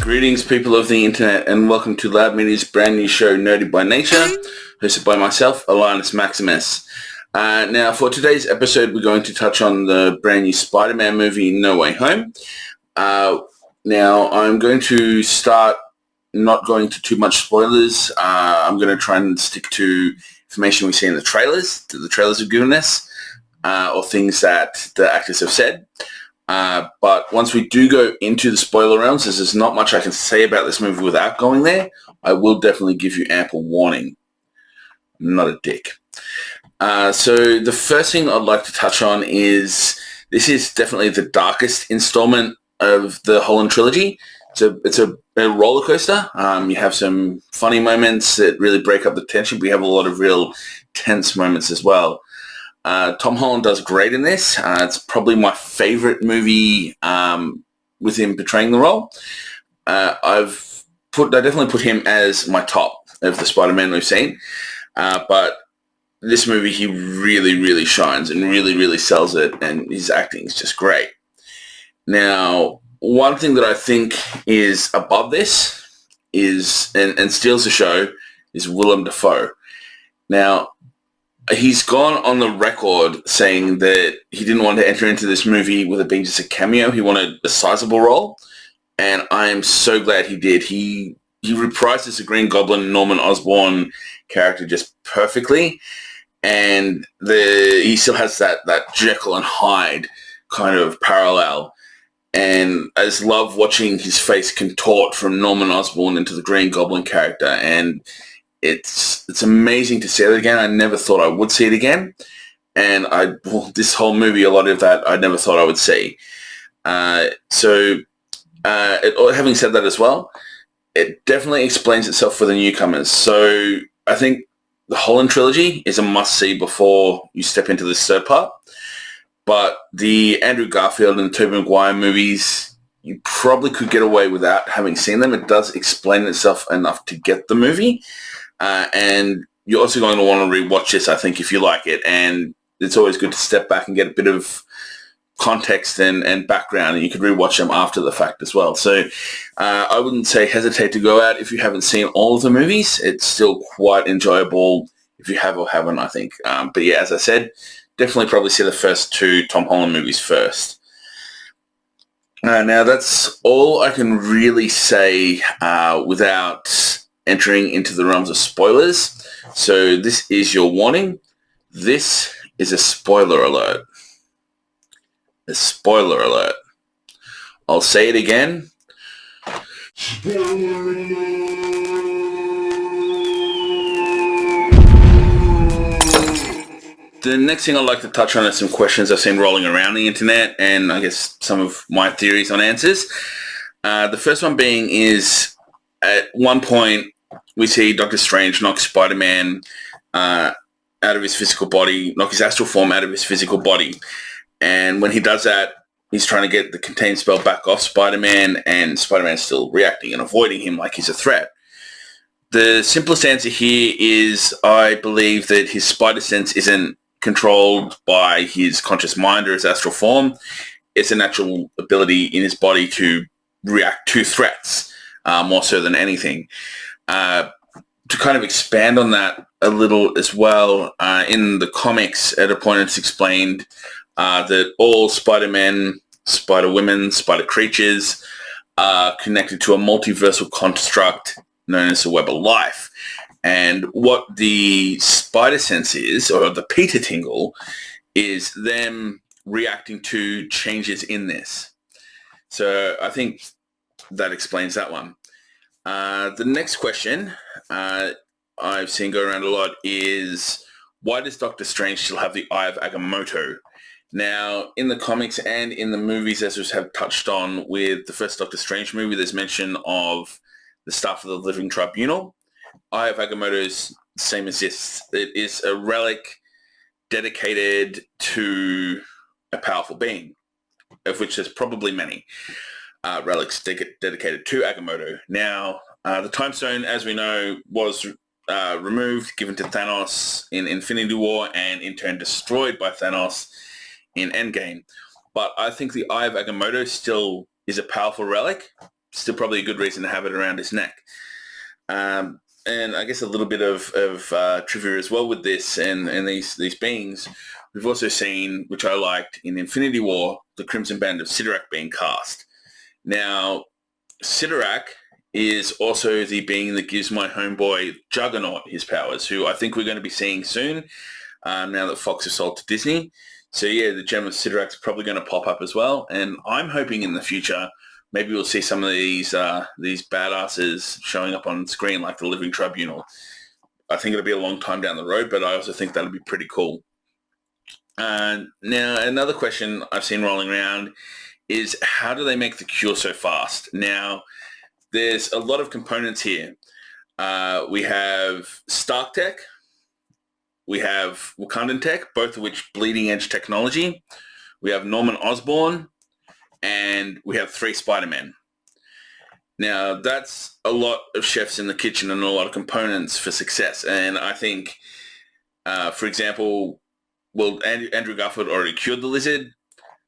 Greetings, people of the internet, and welcome to Loud Media's brand new show, Nerdy by Nature, hosted by myself, Alannis Maximus. Now, for today's episode, we're going to touch on the brand new Spider-Man movie, No Way Home. Now, I'm going to start not going to too much spoilers. I'm going to try and stick to information we see in the trailers that the trailers have given us, or things that the actors have said. But once we do go into the spoiler realms, as there's not much I can say about this movie without going there, I will definitely give you ample warning. I'm not a dick. So the first thing I'd like to touch on is this is definitely the darkest installment of the Holland trilogy. It's a roller coaster. You have some funny moments that really break up the tension. We have a lot of real tense moments as well. Tom Holland does great in this. It's probably my favorite movie with him portraying the role. I definitely put him as my top of the Spider-Man we've seen. But this movie, he really, really shines and really, really sells it, and his acting is just great. Now, one thing that I think is above this is, and steals the show, is Willem Dafoe. Now, he's gone on the record saying that he didn't want to enter into this movie with it being just a cameo. He wanted a sizable role, and I am so glad he did. He reprises the Green Goblin Norman Osborn character just perfectly, and he still has that Jekyll and Hyde kind of parallel. And I just love watching his face contort from Norman Osborn into the Green Goblin character, and it's amazing to see it again. I never thought I would see it again, and this whole movie, a lot of that I never thought I would see. Having said that as well, it definitely explains itself for the newcomers. So I think the Holland trilogy is a must-see before you step into this third part. But the Andrew Garfield and Tobey Maguire movies, you probably could get away without having seen them. It does explain itself enough to get the movie. And you're also going to want to rewatch this, I think, if you like it. And it's always good to step back and get a bit of context and background, and you can rewatch them after the fact as well. So I wouldn't say hesitate to go out if you haven't seen all of the movies. It's still quite enjoyable if you have or haven't, I think. But yeah, as I said, definitely probably see the first two Tom Holland movies first. Now, that's all I can really say without entering into the realms of spoilers. So this is your warning. This is a spoiler alert. A spoiler alert. I'll say it again. Spoiler alert. The next thing I'd like to touch on is some questions I've seen rolling around the internet, and I guess some of my theories on answers. The first one being is, at one point, we see Doctor Strange knock Spider-Man out of his physical body, knock his astral form out of his physical body. And when he does that, he's trying to get the contain spell back off Spider-Man, and Spider-Man's still reacting and avoiding him like he's a threat. The simplest answer here is I believe that his spider sense isn't controlled by his conscious mind or his astral form. It's a natural ability in his body to react to threats, more so than anything. To kind of expand on that a little as well, in the comics, at a point it's explained that all Spider-Men, Spider-Women, Spider creatures are connected to a multiversal construct known as the Web of Life. And what the spider sense is, or the Peter Tingle, is them reacting to changes in this. So I think that explains that one. The next question I've seen go around a lot is, why does Doctor Strange still have the Eye of Agamotto? Now, in the comics and in the movies, as we have touched on with the first Doctor Strange movie, there's mention of the staff of the Living Tribunal. Eye of Agamotto's same as this. It is a relic dedicated to a powerful being, of which there's probably many relics dedicated to Agamotto. Now, the Time Stone, as we know, was removed, given to Thanos in Infinity War, and in turn destroyed by Thanos in Endgame. But I think the Eye of Agamotto still is a powerful relic, still probably a good reason to have it around his neck. And I guess a little bit of trivia as well with this and these beings. We've also seen, which I liked, in Infinity War, the Crimson Band of Sidorak being cast. Now, Sidorak is also the being that gives my homeboy Juggernaut his powers, who I think we're going to be seeing soon, now that Fox has sold to Disney. So yeah, the Gem of Sidorak's probably going to pop up as well, and I'm hoping in the future maybe we'll see some of these badasses showing up on screen, like the Living Tribunal. I think it'll be a long time down the road, but I also think that'll be pretty cool. Now, another question I've seen rolling around is, how do they make the cure so fast? Now, there's a lot of components here. We have Stark Tech, we have Wakandan Tech, both of which bleeding edge technology. We have Norman Osborn, and we have 3 Spider-Men. Now, that's a lot of chefs in the kitchen and a lot of components for success. And I think, for example, well, Andrew Garfield already cured the lizard.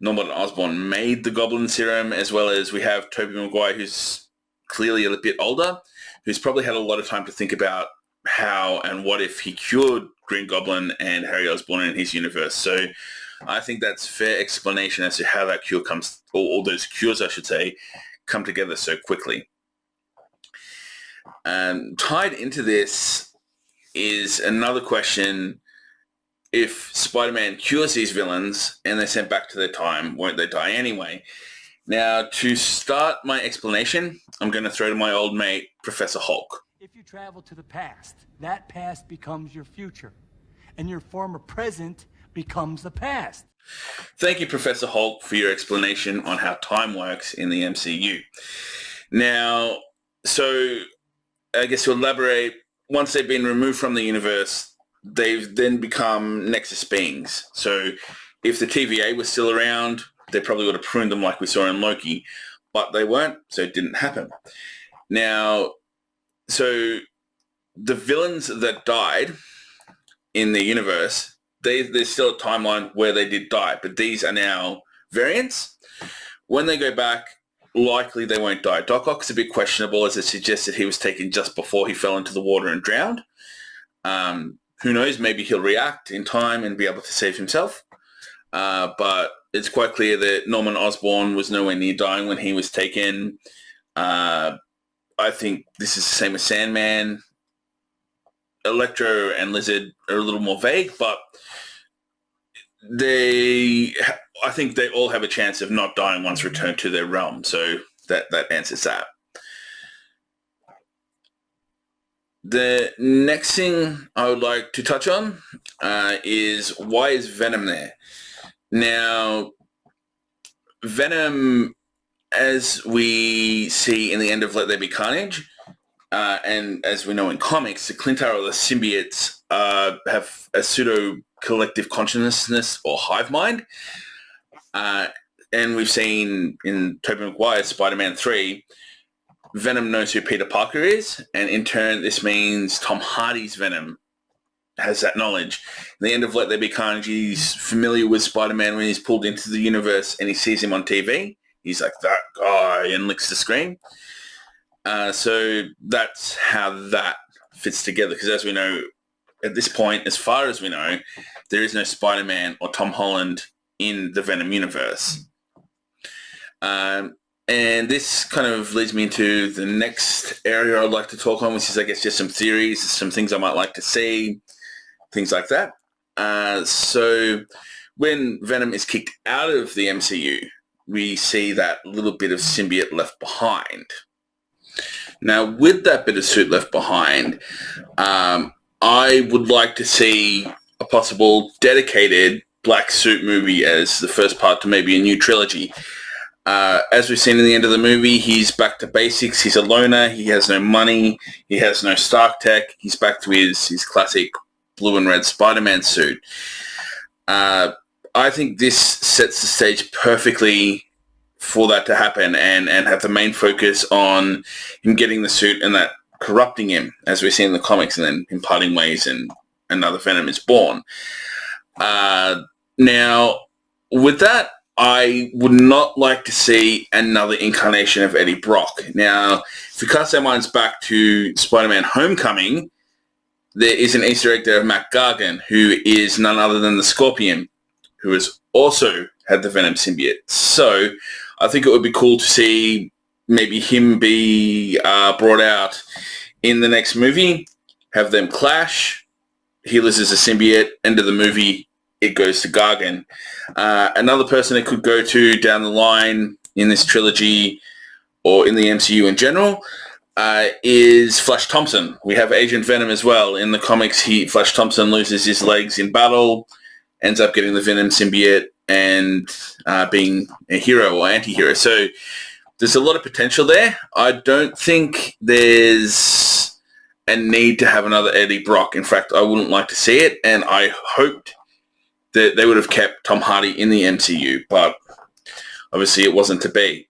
Norman Osborn made the Goblin Serum, as well as we have Tobey Maguire, who's clearly a bit older, who's probably had a lot of time to think about how and what if he cured Green Goblin and Harry Osborn in his universe. So I think that's fair explanation as to how that cure comes, or all those cures, I should say, come together so quickly. Tied into this is another question. If Spider-Man cures these villains and they're sent back to their time, won't they die anyway? Now, to start my explanation, I'm going to throw to my old mate, Professor Hulk. If you travel to the past, that past becomes your future, and your former present becomes the past. Thank you, Professor Hulk, for your explanation on how time works in the MCU. Now, so I guess to elaborate, once they've been removed from the universe, they've then become Nexus beings. So if the TVA was still around, they probably would have pruned them like we saw in Loki, but they weren't, so it didn't happen. Now, so the villains that died in the universe, there's still a timeline where they did die, but these are now variants. When they go back, likely they won't die. Doc Ock's a bit questionable, as it suggested he was taken just before he fell into the water and drowned. Who knows, maybe he'll react in time and be able to save himself. But it's quite clear that Norman Osborn was nowhere near dying when he was taken. I think this is the same as Sandman. Electro and Lizard are a little more vague, but I think they all have a chance of not dying once returned to their realm. So that answers that. The next thing I would like to touch on is, why is Venom there? Now, Venom, as we see in the end of Let There Be Carnage, and as we know in comics, the Clintar, or the symbiotes, have a pseudo-collective consciousness or hive mind. And we've seen in Tobey Maguire's Spider-Man 3, Venom knows who Peter Parker is, and in turn this means Tom Hardy's Venom has that knowledge. In the end of Let There Be Carnage, he's familiar with Spider-Man when he's pulled into the universe and he sees him on TV. He's like, that guy, and licks the screen. So that's how that fits together, because as we know, at this point, as far as we know, there is no Spider-Man or Tom Holland in the Venom universe. And this kind of leads me into the next area I'd like to talk on, which is, I guess, just some theories, some things I might like to see, things like that. So when Venom is kicked out of the MCU, we see that little bit of symbiote left behind. Now, with that bit of suit left behind, I would like to see a possible dedicated black suit movie as the first part to maybe a new trilogy. As we've seen in the end of the movie, he's back to basics. He's a loner. He has no money. He has no Stark tech. He's back to his classic blue and red Spider-Man suit. I think this sets the stage perfectly for that to happen, and have the main focus on him getting the suit and that corrupting him, as we see in the comics, and then him parting ways and another Venom is born. Now, with that, I would not like to see another incarnation of Eddie Brock. Now, if we cast our minds back to Spider-Man Homecoming, there is an Easter egg there of Matt Gargan, who is none other than the Scorpion, who has also had the Venom symbiote. So I think it would be cool to see maybe him be brought out in the next movie, have them clash, he loses a symbiote, end of the movie, it goes to Gargan. Another person it could go to down the line in this trilogy or in the MCU in general is Flash Thompson. We have Agent Venom as well. In the comics, Flash Thompson loses his legs in battle, ends up getting the Venom symbiote and being a hero or anti-hero. So there's a lot of potential there. I don't think there's a need to have another Eddie Brock. In fact, I wouldn't like to see it, and I hoped that they would have kept Tom Hardy in the MCU, but obviously it wasn't to be.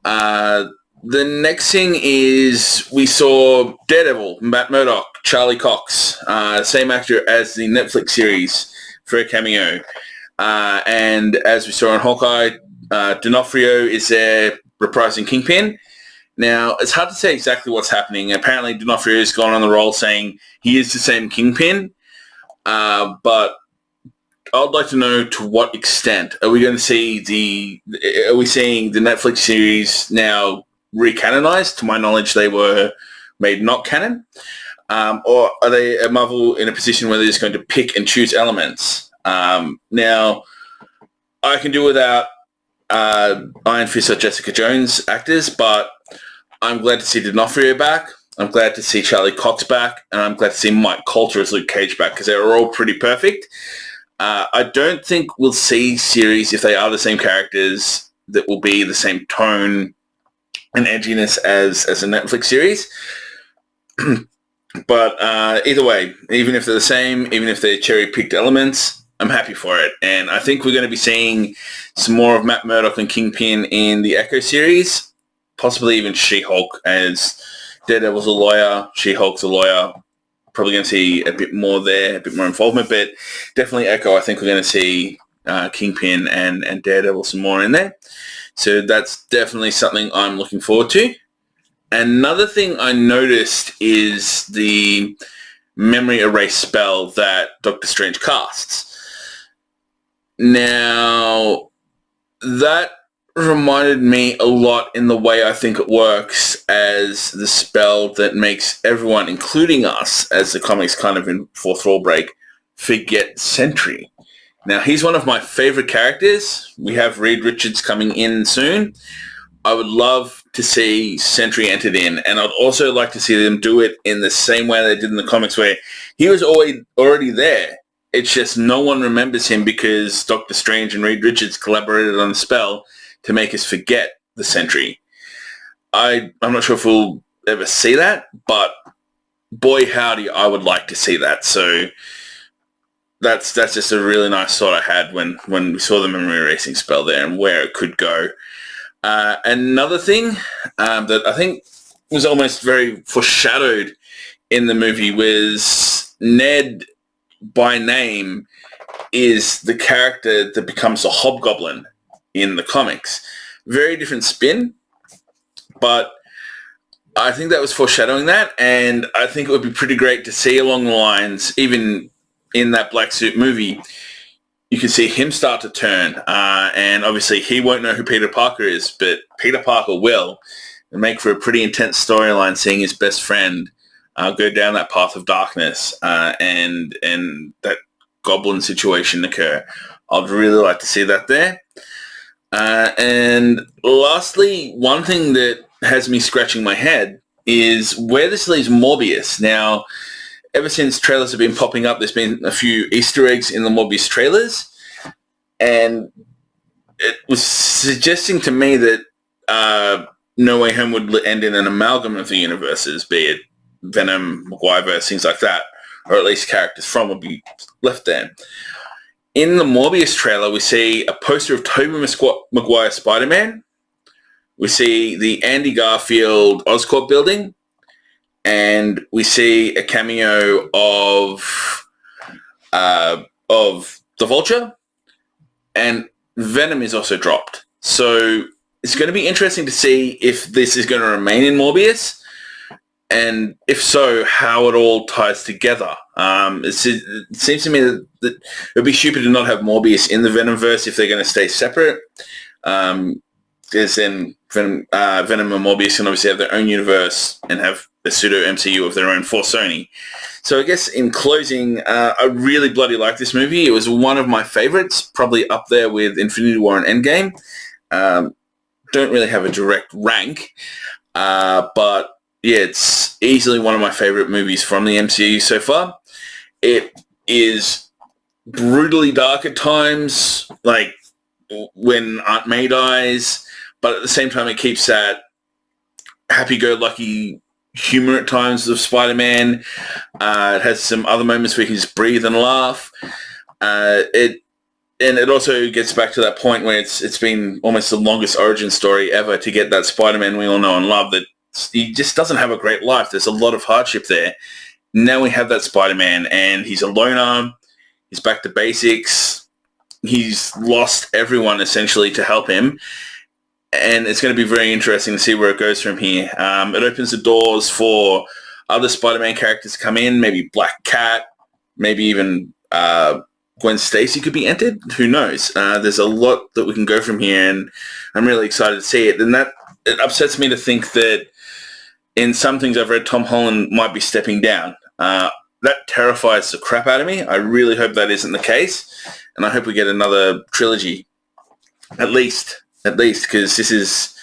The next thing is we saw Daredevil, Matt Murdock, Charlie Cox, same actor as the Netflix series for a cameo. And as we saw in Hawkeye, D'Onofrio is there reprising Kingpin. Now, it's hard to say exactly what's happening. Apparently, D'Onofrio has gone on the roll saying he is the same Kingpin, but I'd like to know to what extent. Are we going to see are we seeing the Netflix series now recanonized? To my knowledge, they were made not canon. Or are they at Marvel in a position where they're just going to pick and choose elements? Now, I can do without Iron Fist or Jessica Jones actors, but I'm glad to see D'Onofrio back. I'm glad to see Charlie Cox back, and I'm glad to see Mike Coulter as Luke Cage back, because they were all pretty perfect. I don't think we'll see series, if they are the same characters, that will be the same tone and edginess as a Netflix series. But either way, even if they're the same, even if they're cherry-picked elements, I'm happy for it. And I think we're going to be seeing some more of Matt Murdock and Kingpin in the Echo series, possibly even She-Hulk, as Daredevil's a lawyer, She-Hulk's a lawyer. Probably going to see a bit more there, a bit more involvement, but definitely Echo. I think we're going to see Kingpin and Daredevil some more in there. So that's definitely something I'm looking forward to. Another thing I noticed is the memory erase spell that Doctor Strange casts. Now, that reminded me a lot in the way I think it works as the spell that makes everyone, including us, as the comics kind of in fourth wall break, forget Sentry. Now, he's one of my favorite characters. We have Reed Richards coming in soon. I would love to see Sentry entered in, and I'd also like to see them do it in the same way they did in the comics, where he was already there. It's just no one remembers him because Doctor Strange and Reed Richards collaborated on the spell to make us forget the Sentry. I'm not sure if we'll ever see that, but boy howdy, I would like to see that. So that's just a really nice thought I had when we saw the memory erasing spell there and where it could go. Another thing that I think was almost very foreshadowed in the movie was Ned, by name, is the character that becomes a hobgoblin in the comics. Very different spin, but I think that was foreshadowing that, and I think it would be pretty great to see along the lines, even in that Black Suit movie, you can see him start to turn, and obviously he won't know who Peter Parker is, but Peter Parker will, and make for a pretty intense storyline seeing his best friend go down that path of darkness and that goblin situation occur. I'd really like to see that there. And lastly, one thing that has me scratching my head is where this leaves Morbius. Now, ever since trailers have been popping up, there's been a few Easter eggs in the Morbius trailers, and it was suggesting to me that No Way Home would end in an amalgam of the universes, be it Venom, Maguireverse, things like that, or at least characters from would be left there. In the Morbius trailer, we see a poster of Tobey Maguire Spider-Man. We see the Andy Garfield Oscorp building. And we see a cameo of the Vulture. And Venom is also dropped. So it's going to be interesting to see if this is going to remain in Morbius, and if so, how it all ties together. It seems to me that it would be stupid to not have Morbius in the Venomverse if they're going to stay separate. Because then Venom and Morbius can obviously have their own universe and have a pseudo-MCU of their own for Sony. So I guess in closing, I really bloody like this movie. It was one of my favorites, probably up there with Infinity War and Endgame. Don't really have a direct rank, but yeah, it's easily one of my favorite movies from the MCU so far. It is brutally dark at times, like when Aunt May dies, but at the same time it keeps that happy-go-lucky humor at times of Spider-Man. It has some other moments where you can just breathe and laugh. It also gets back to that point where it's been almost the longest origin story ever to get that Spider-Man we all know and love, that he just doesn't have a great life. There's a lot of hardship there. Now we have that Spider-Man, and he's a loner. He's back to basics. He's lost everyone essentially to help him. And it's going to be very interesting to see where it goes from here. It opens the doors for other Spider-Man characters to come in, maybe Black Cat, maybe even Gwen Stacy could be entered. Who knows? There's a lot that we can go from here, and I'm really excited to see it. And it upsets me to think that in some things I've read, Tom Holland might be stepping down. That terrifies the crap out of me. I really hope that isn't the case, and I hope we get another trilogy, at least, because this is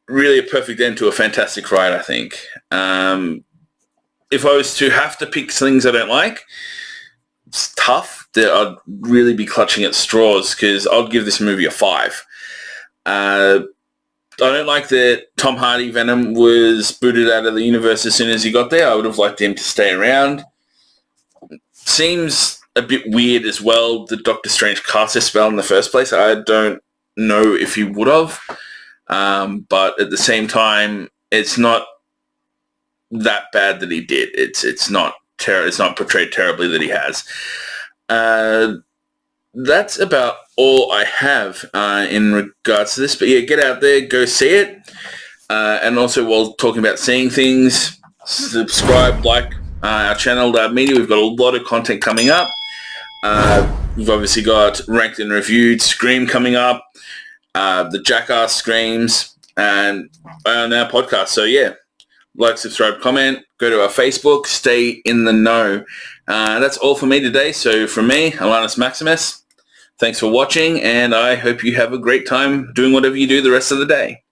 really a perfect end to a fantastic ride, I think. If I was to have to pick things I don't like, it's tough. That I'd really be clutching at straws, because I'd give this movie a 5. I don't like that Tom Hardy Venom was booted out of the universe as soon as he got there. I would have liked him to stay around. Seems a bit weird as well that Doctor Strange cast a spell in the first place. I don't know if he would have, but at the same time, it's not that bad that he did. It's not portrayed terribly that he has. That's about all I have in regards to this. But yeah, get out there, go see it. And also, while talking about seeing things, subscribe, like our channel, Lab Media. We've got a lot of content coming up. We've obviously got Ranked and Reviewed, Scream coming up, the Jackass Screams, and on our podcast. So yeah, like, subscribe, comment, go to our Facebook, stay in the know. That's all for me today. So from me, Alannis Maximus, thanks for watching, and I hope you have a great time doing whatever you do the rest of the day.